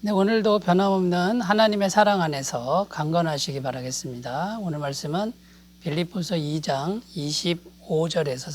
네, 오늘도 변함없는 하나님의 사랑 안에서 강건하시기 바라겠습니다. 오늘 말씀은 빌립보서 2장 25절에서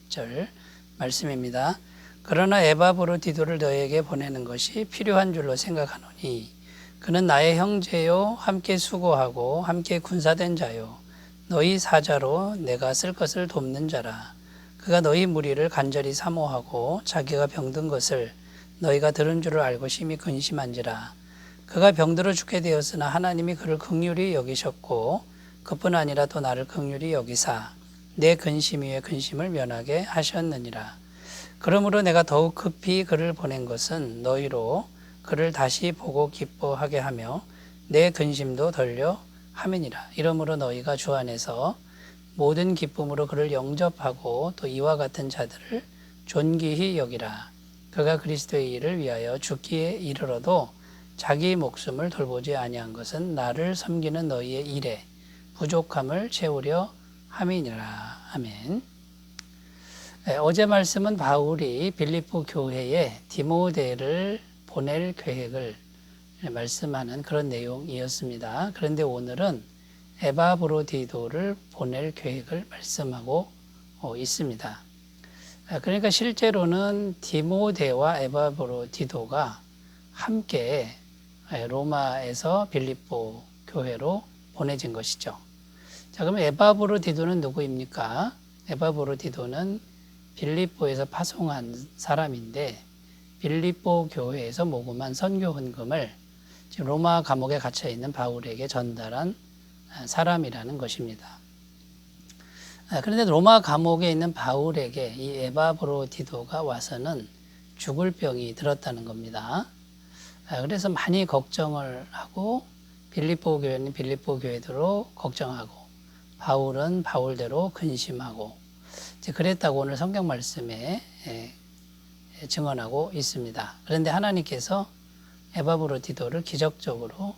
30절 말씀입니다. 그러나 에바브로디도를 너에게 보내는 것이 필요한 줄로 생각하노니 그는 나의 형제요 함께 수고하고 함께 군사된 자요 너희 사자로 내가 쓸 것을 돕는 자라. 그가 너희 무리를 간절히 사모하고 자기가 병든 것을 너희가 들은 줄을 알고 심히 근심한지라. 그가 병들어 죽게 되었으나 하나님이 그를 긍휼히 여기셨고 그뿐 아니라 또 나를 긍휼히 여기사 내 근심 위에 근심을 면하게 하셨느니라. 그러므로 내가 더욱 급히 그를 보낸 것은 너희로 그를 다시 보고 기뻐하게 하며 내 근심도 덜려 함이니라. 이러므로 너희가 주 안에서 모든 기쁨으로 그를 영접하고 또 이와 같은 자들을 존귀히 여기라. 그가 그리스도의 일을 위하여 죽기에 이르러도 자기 목숨을 돌보지 아니한 것은 나를 섬기는 너희의 일에 부족함을 채우려 함이니라. 아멘. 어제 말씀은 바울이 빌립보 교회에 디모데를 보낼 계획을 말씀하는 그런 내용이었습니다. 그런데 오늘은 에바브로디도를 보낼 계획을 말씀하고 있습니다. 그러니까 실제로는 디모데와 에바브로디도가 함께 로마에서 빌립보 교회로 보내진 것이죠. 자, 그럼 에바브로디도는 누구입니까? 에바브로디도는 빌립보에서 파송한 사람인데 빌립보 교회에서 모금한 선교 헌금을 지금 로마 감옥에 갇혀 있는 바울에게 전달한 사람이라는 것입니다. 그런데 로마 감옥에 있는 바울에게 이 에바브로디도가 와서는 죽을 병이 들었다는 겁니다. 그래서 많이 걱정을 하고 빌립보 교회는 빌립보 교회대로 걱정하고 바울은 바울대로 근심하고 그랬다고 오늘 성경 말씀에 증언하고 있습니다. 그런데 하나님께서 에바브로디도를 기적적으로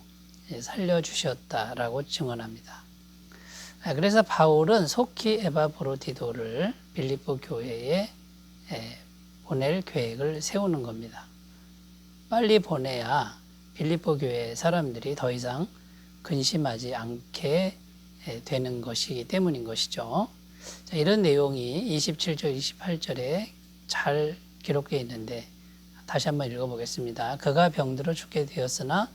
살려주셨다라고 증언합니다. 그래서 바울은 속히 에바브로디도를 빌립보 교회에 보낼 계획을 세우는 겁니다. 빨리 보내야 빌립보 교회 사람들이 더 이상 근심하지 않게 되는 것이기 때문인 것이죠. 자, 이런 내용이 27절, 28절에 잘 기록되어 있는데 다시 한번 읽어보겠습니다. 그가 병들어 죽게 되었으나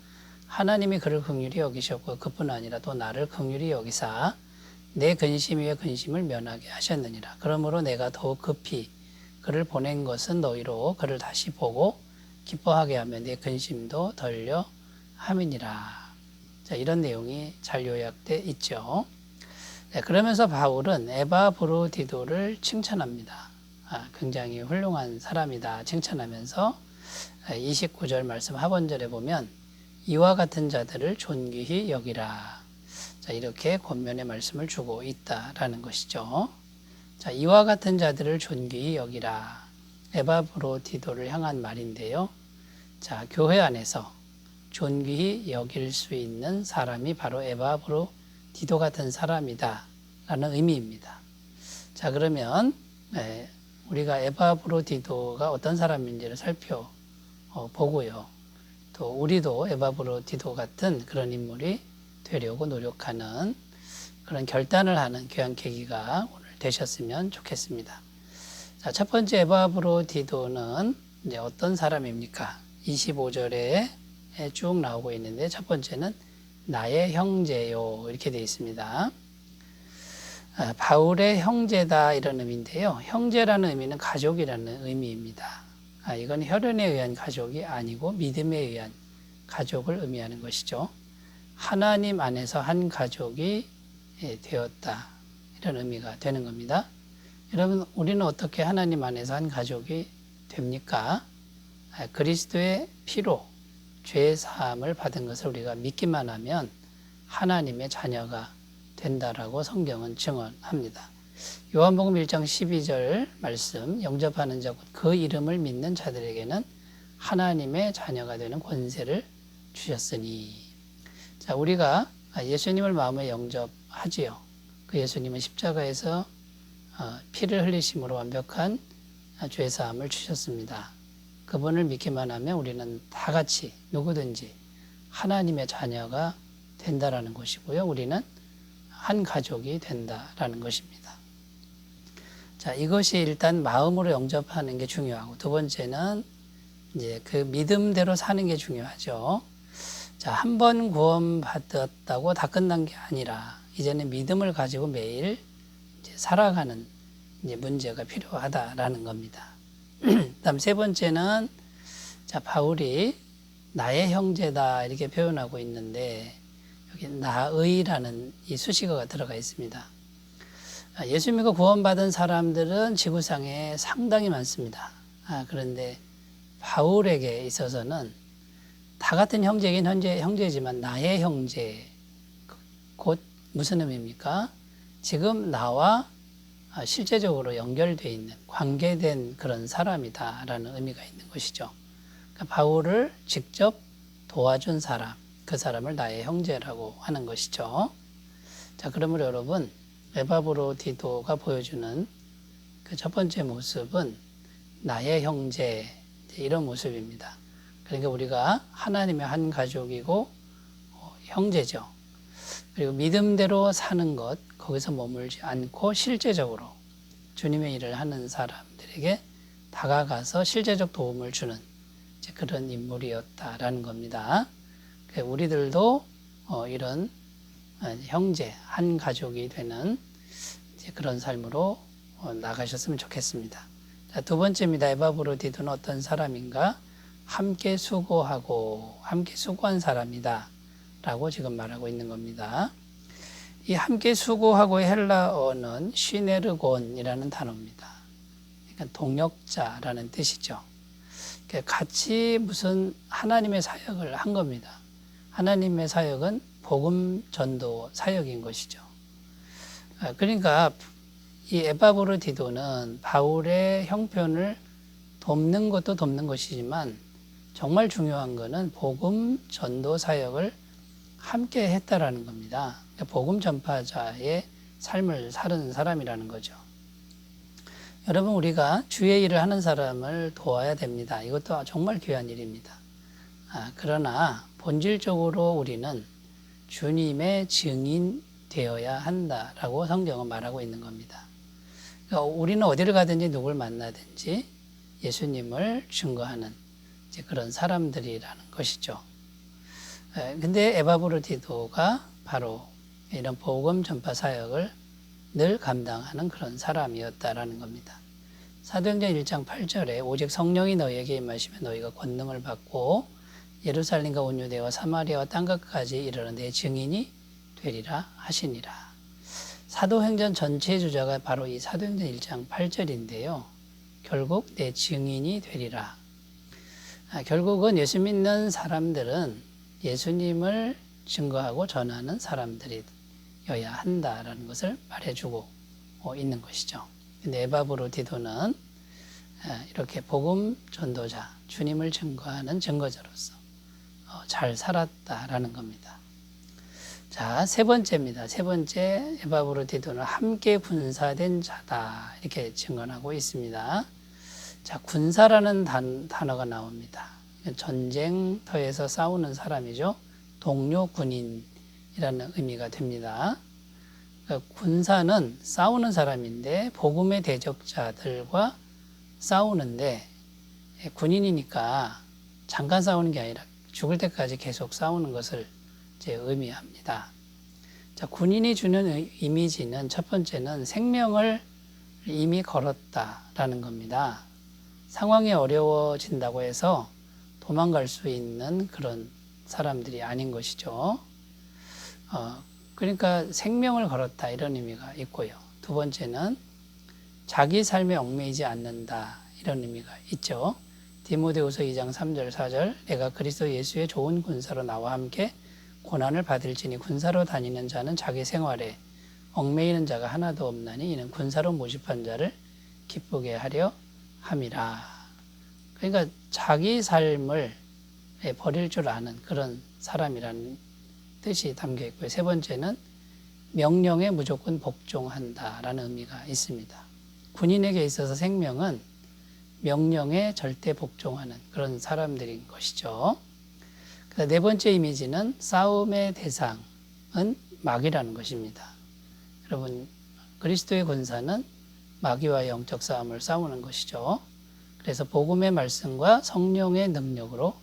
하나님이 그를 긍휼히 여기셨고 그뿐 아니라 또 나를 긍휼히 여기사 내 근심 위에 근심을 면하게 하셨느니라. 그러므로 내가 더욱 급히 그를 보낸 것은 너희로 그를 다시 보고 기뻐하게 하며 내 근심도 덜려 함이니라. 자, 이런 내용이 잘 요약되어 있죠. 그러면서 바울은 에바브로디도를 칭찬합니다. 굉장히 훌륭한 사람이다 칭찬하면서 29절 말씀 하반절에 보면 이와 같은 자들을 존귀히 여기라. 자, 이렇게 권면의 말씀을 주고 있다라는 것이죠. 자, 이와 같은 자들을 존귀히 여기라. 에바브로디도를 향한 말인데요. 자, 교회 안에서 존귀히 여길 수 있는 사람이 바로 에바브로디도 같은 사람이다 라는 의미입니다. 자, 그러면 우리가 에바브로디도가 어떤 사람인지를 살펴보고요. 또 우리도 에바브로디도 같은 그런 인물이 되려고 노력하는 그런 결단을 하는 귀한 계기가 오늘 되셨으면 좋겠습니다. 자, 첫 번째 에바브로디도는 이제 어떤 사람입니까? 25절에 쭉 나오고 있는데 첫 번째는 나의 형제요 이렇게 되어 있습니다. 바울의 형제다 이런 의미인데요. 형제라는 의미는 가족이라는 의미입니다. 이건 혈연에 의한 가족이 아니고 믿음에 의한 가족을 의미하는 것이죠. 하나님 안에서 한 가족이 되었다 이런 의미가 되는 겁니다. 여러분, 우리는 어떻게 하나님 안에서 한 가족이 됩니까? 그리스도의 피로 죄 사함을 받은 것을 우리가 믿기만 하면 하나님의 자녀가 된다라고 성경은 증언합니다. 요한복음 1장 12절 말씀, 영접하는 자 곧 그 이름을 믿는 자들에게는 하나님의 자녀가 되는 권세를 주셨으니. 자, 우리가 예수님을 마음에 영접하지요. 그 예수님은 십자가에서 피를 흘리심으로 완벽한 죄사함을 주셨습니다. 그분을 믿기만 하면 우리는 다 같이 누구든지 하나님의 자녀가 된다라는 것이고요. 우리는 한 가족이 된다라는 것입니다. 자, 이것이 일단 마음으로 영접하는 게 중요하고, 두 번째는 이제 그 믿음대로 사는 게 중요하죠. 자, 한 번 구원받았다고 다 끝난 게 아니라 이제는 믿음을 가지고 매일 이제 살아가는 이제 문제가 필요하다라는 겁니다. 그다음 세 번째는, 자, 바울이 나의 형제다 이렇게 표현하고 있는데 여기 나의라는 이 수식어가 들어가 있습니다. 예수 믿고 구원받은 사람들은 지구상에 상당히 많습니다. 그런데 바울에게 있어서는 다 같은 형제이긴 형제지만 나의 형제, 곧 무슨 의미입니까? 지금 나와 실제적으로 연결되어 있는, 관계된 그런 사람이다라는 의미가 있는 것이죠. 그러니까 바울을 직접 도와준 사람, 그 사람을 나의 형제라고 하는 것이죠. 자, 그러므로 여러분, 에바브로디도가 보여주는 그 첫 번째 모습은 나의 형제, 이런 모습입니다. 그러니까 우리가 하나님의 한 가족이고 형제죠. 그리고 믿음대로 사는 것, 거기서 머물지 않고 실제적으로 주님의 일을 하는 사람들에게 다가가서 실제적 도움을 주는 그런 인물이었다라는 겁니다. 우리들도 이런 형제, 한 가족이 되는 그런 삶으로 나가셨으면 좋겠습니다. 자, 두 번째입니다. 에바브로디도는 어떤 사람인가? 함께 수고하고 함께 수고한 사람이다 라고 지금 말하고 있는 겁니다. 이 함께 수고하고의 헬라어는 시네르곤이라는 단어입니다. 그러니까 동역자라는 뜻이죠. 그러니까 같이 무슨 하나님의 사역을 한 겁니다. 하나님의 사역은 복음 전도 사역인 것이죠. 그러니까 이 에바브로디도는 바울의 형편을 돕는 것도 돕는 것이지만 정말 중요한 것은 복음 전도 사역을 함께 했다라는 겁니다. 복음 전파자의 삶을 사는 사람이라는 거죠. 여러분, 우리가 주의 일을 하는 사람을 도와야 됩니다. 이것도 정말 귀한 일입니다. 그러나 본질적으로 우리는 주님의 증인 되어야 한다라고 성경은 말하고 있는 겁니다. 그러니까 우리는 어디를 가든지 누굴 만나든지 예수님을 증거하는 그런 사람들이라는 것이죠. 근데 에바브로디도가 바로 이런 복음 전파 사역을 늘 감당하는 그런 사람이었다라는 겁니다. 사도행전 1장 8절에 오직 성령이 너희에게 임하시면 너희가 권능을 받고 예루살렘과 온 유대와 사마리아와 땅끝까지 이르러 내 증인이 되리라 하시니라. 사도행전 전체의 주자가 바로 이 사도행전 1장 8절인데요. 결국 내 증인이 되리라. 결국은 예수 믿는 사람들은 예수님을 증거하고 전하는 사람들이어야 한다라는 것을 말해주고 있는 것이죠. 근데 에바브로디도는 이렇게 복음 전도자, 주님을 증거하는 증거자로서 잘 살았다라는 겁니다. 자, 세 번째입니다. 세 번째, 에바브로디도는 함께 군사된 자다 이렇게 증언하고 있습니다. 자, 군사라는 단어가 나옵니다. 전쟁터에서 싸우는 사람이죠. 동료 군인이라는 의미가 됩니다. 그러니까 군사는 싸우는 사람인데 복음의 대적자들과 싸우는데 군인이니까 잠깐 싸우는 게 아니라 죽을 때까지 계속 싸우는 것을 의미합니다. 자, 군인이 주는 이미지는 첫 번째는 생명을 이미 걸었다라는 겁니다. 상황이 어려워진다고 해서 도망갈 수 있는 그런 사람들이 아닌 것이죠. 그러니까 생명을 걸었다 이런 의미가 있고요. 두 번째는 자기 삶에 얽매이지 않는다 이런 의미가 있죠. 디모데후서 2장 3절 4절 내가 그리스도 예수의 좋은 군사로 나와 함께 고난을 받을지니 군사로 다니는 자는 자기 생활에 얽매이는 자가 하나도 없나니 이는 군사로 모집한 자를 기쁘게 하려 함이라. 그러니까 자기 삶을 버릴 줄 아는 그런 사람이라는 뜻이 담겨 있고요. 세 번째는 명령에 무조건 복종한다라는 의미가 있습니다. 군인에게 있어서 생명은 명령에 절대 복종하는 그런 사람들인 것이죠. 네 번째 이미지는 싸움의 대상은 마귀라는 것입니다. 여러분, 그리스도의 군사는 마귀와 영적 싸움을 싸우는 것이죠. 그래서 복음의 말씀과 성령의 능력으로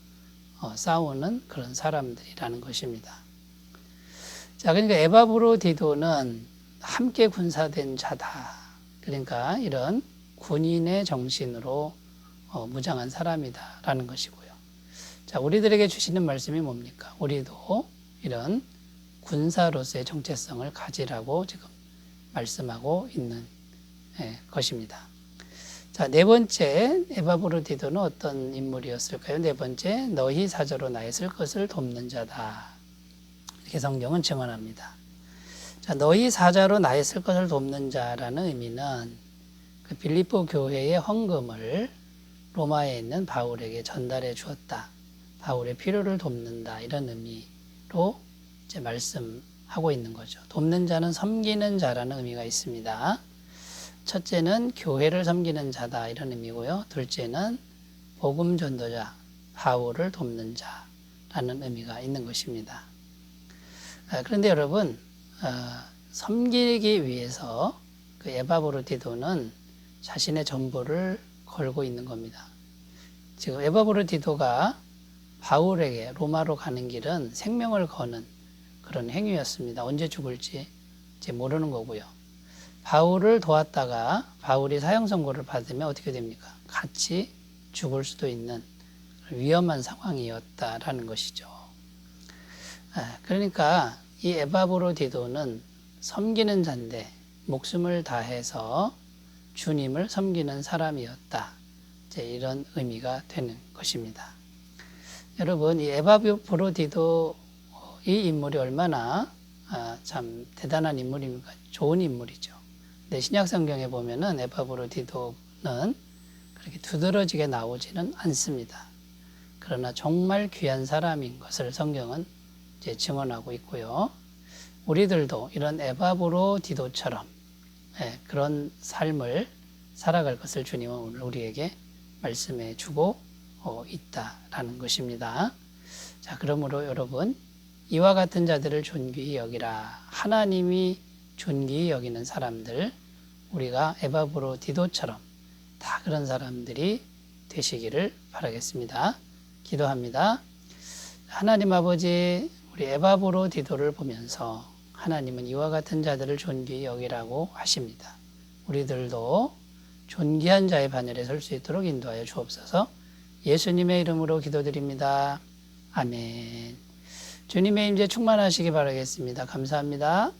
싸우는 그런 사람들이라는 것입니다. 자, 그러니까 에바브로디도는 함께 군사된 자다. 그러니까 이런 군인의 정신으로 무장한 사람이다라는 것이고요. 자, 우리들에게 주시는 말씀이 뭡니까? 우리도 이런 군사로서의 정체성을 가지라고 지금 말씀하고 있는 것입니다. 자, 네 번째 에바브로디도는 어떤 인물이었을까요? 네 번째, 너희 사저로 나의 쓸 것을 돕는 자다. 이렇게 성경은 증언합니다. 자, 너희 사자로 나의 쓸 것을 돕는 자라는 의미는 그 빌립보 교회의 헌금을 로마에 있는 바울에게 전달해 주었다. 바울의 필요를 돕는다. 이런 의미로 이제 말씀하고 있는 거죠. 돕는 자는 섬기는 자라는 의미가 있습니다. 첫째는 교회를 섬기는 자다. 이런 의미고요. 둘째는 복음 전도자, 바울을 돕는 자라는 의미가 있는 것입니다. 그런데 여러분, 섬기기 위해서 그 에바브로디도는 자신의 전부를 걸고 있는 겁니다. 지금 에바브로디도가 바울에게 로마로 가는 길은 생명을 거는 그런 행위였습니다. 언제 죽을지 이제 모르는 거고요. 바울을 도왔다가 바울이 사형 선고를 받으면 어떻게 됩니까? 같이 죽을 수도 있는 위험한 상황이었다라는 것이죠. 그러니까 이 에바브로디도는 섬기는 자인데 목숨을 다해서 주님을 섬기는 사람이었다. 이제 이런 의미가 되는 것입니다. 여러분, 이 에바브로디도 이 인물이 얼마나 참 대단한 인물입니까? 좋은 인물이죠. 근데 신약 성경에 보면은 에바브로디도는 그렇게 두드러지게 나오지는 않습니다. 그러나 정말 귀한 사람인 것을 성경은 이제 증언하고 있고요. 우리들도 이런 에바브로디도처럼 그런 삶을 살아갈 것을 주님은 오늘 우리에게 말씀해 주고 있다라는 것입니다. 자, 그러므로 여러분, 이와 같은 자들을 존귀히 여기라. 하나님이 존귀히 여기는 사람들, 우리가 에바브로디도처럼 다 그런 사람들이 되시기를 바라겠습니다. 기도합니다. 하나님 아버지, 우리 에바브로디도를 보면서 하나님은 이와 같은 자들을 존귀히 여기라고 하십니다. 우리들도 존귀한 자의 반열에 설 수 있도록 인도하여 주옵소서. 예수님의 이름으로 기도드립니다. 아멘. 주님의 임재 충만하시기 바라겠습니다. 감사합니다.